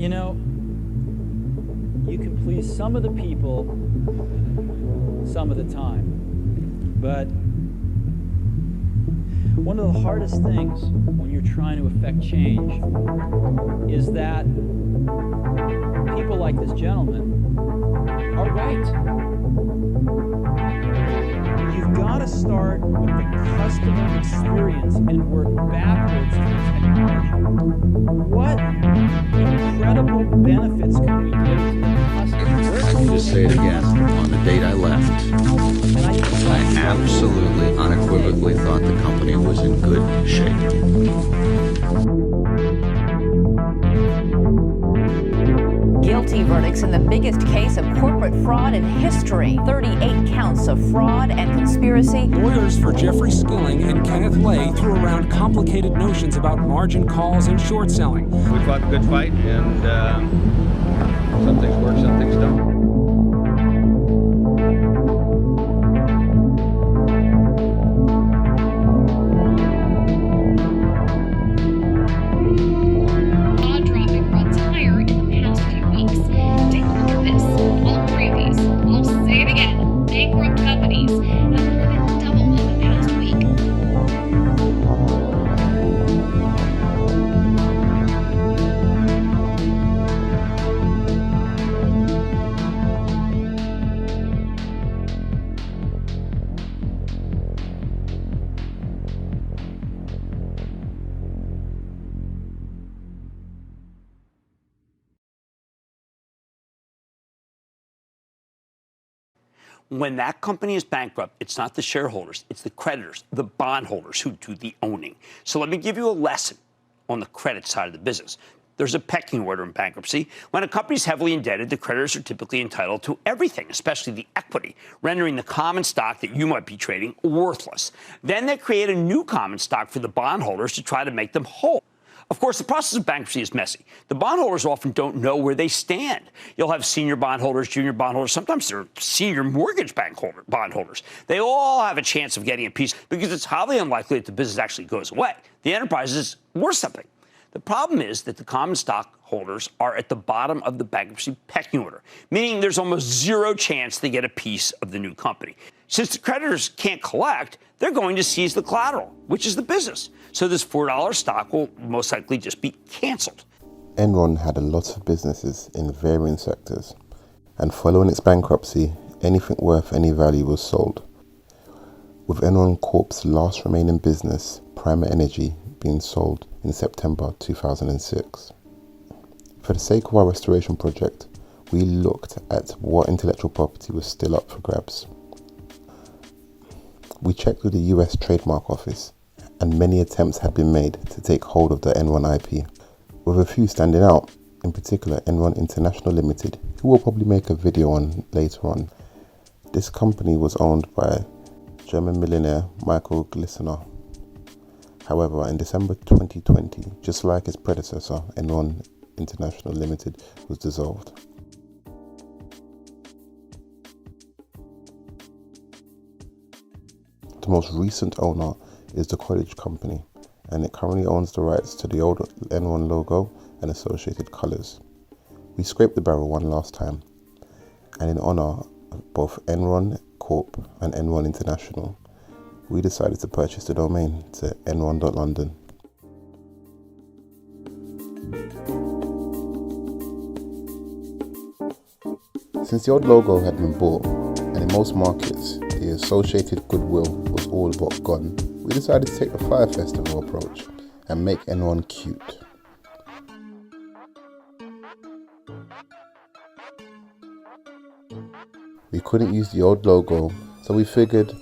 You know, you can please some of the people some of the time, but one of the hardest things when you're trying to affect change is that people like this gentleman are right. You've got to start with the customer experience and work backwards from technology. What incredible benefits can we give to the customer? I can just say it again. On the date I left, I absolutely, unequivocally thought the company was in good shape. Guilty verdicts in the biggest case of corporate fraud in history. 38 counts of fraud and conspiracy. Lawyers for Jeffrey Skilling and Kenneth Lay threw around complicated notions about margin calls and short selling. We fought a good fight, and some things work, some things don't. When that company is bankrupt, it's not the shareholders, it's the creditors, the bondholders who do the owning. So let me give you a lesson on the credit side of the business. There's a pecking order in bankruptcy. When a company is heavily indebted, the creditors are typically entitled to everything, especially the equity, rendering the common stock that you might be trading worthless. Then they create a new common stock for the bondholders to try to make them whole. Of course, the process of bankruptcy is messy. The bondholders often don't know where they stand. You'll have senior bondholders, junior bondholders, sometimes they're senior mortgage bondholders. They all have a chance of getting a piece because it's highly unlikely that the business actually goes away. The enterprise is worth something. The problem is that the common stockholders are at the bottom of the bankruptcy pecking order, meaning there's almost zero chance they get a piece of the new company. Since the creditors can't collect, they're going to seize the collateral, which is the business. So this $4 stock will most likely just be canceled. Enron had a lot of businesses in varying sectors, and following its bankruptcy, anything worth any value was sold, with Enron Corp's last remaining business, Primer Energy, being sold in September 2006. For the sake of our restoration project, we looked at what intellectual property was still up for grabs. We checked with the US Trademark Office, and many attempts had been made to take hold of the Enron IP, with a few standing out, in particular Enron International Limited, who we'll probably make a video on later on. This company was owned by German millionaire Michael Glissener. However, in December 2020, just like its predecessor, Enron International Limited was dissolved. The most recent owner is the College Company, and it currently owns the rights to the old Enron logo and associated colours. We scraped the barrel one last time, and in honour of both Enron Corp and Enron International, we decided to purchase the domain to enron.london. Since the old logo had been bought, and in most markets the associated goodwill was all but gone, we decided to take the Fire Festival approach and make Enron cute. We couldn't use the old logo, so we figured,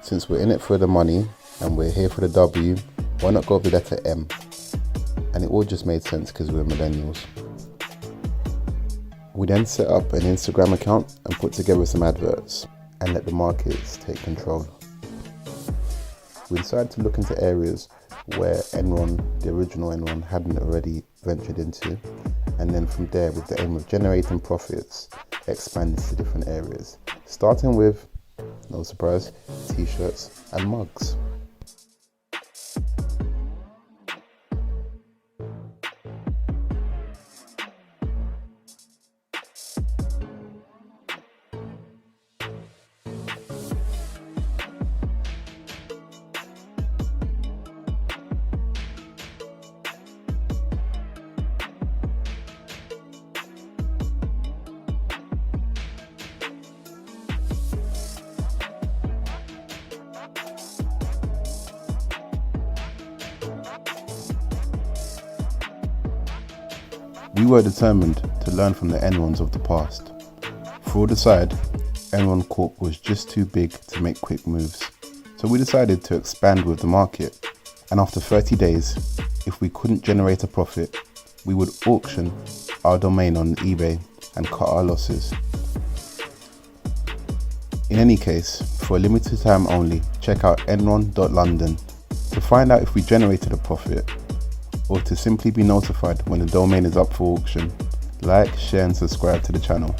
since we're in it for the money and we're here for the W, why not go with the letter M? And it all just made sense because we're millennials. We then set up an Instagram account and put together some adverts and let the markets take control. We decided to look into areas where Enron, the original Enron, hadn't already ventured into, and then from there, with the aim of generating profits, expand to different areas, starting with, no surprise, t-shirts and mugs. We were determined to learn from the Enrons of the past. Fraud aside, Enron Corp was just too big to make quick moves. So we decided to expand with the market. And after 30 days, if we couldn't generate a profit, we would auction our domain on eBay and cut our losses. In any case, for a limited time only, check out enron.london to find out if we generated a profit, or to simply be notified when the domain is up for auction. Like, share and subscribe to the channel.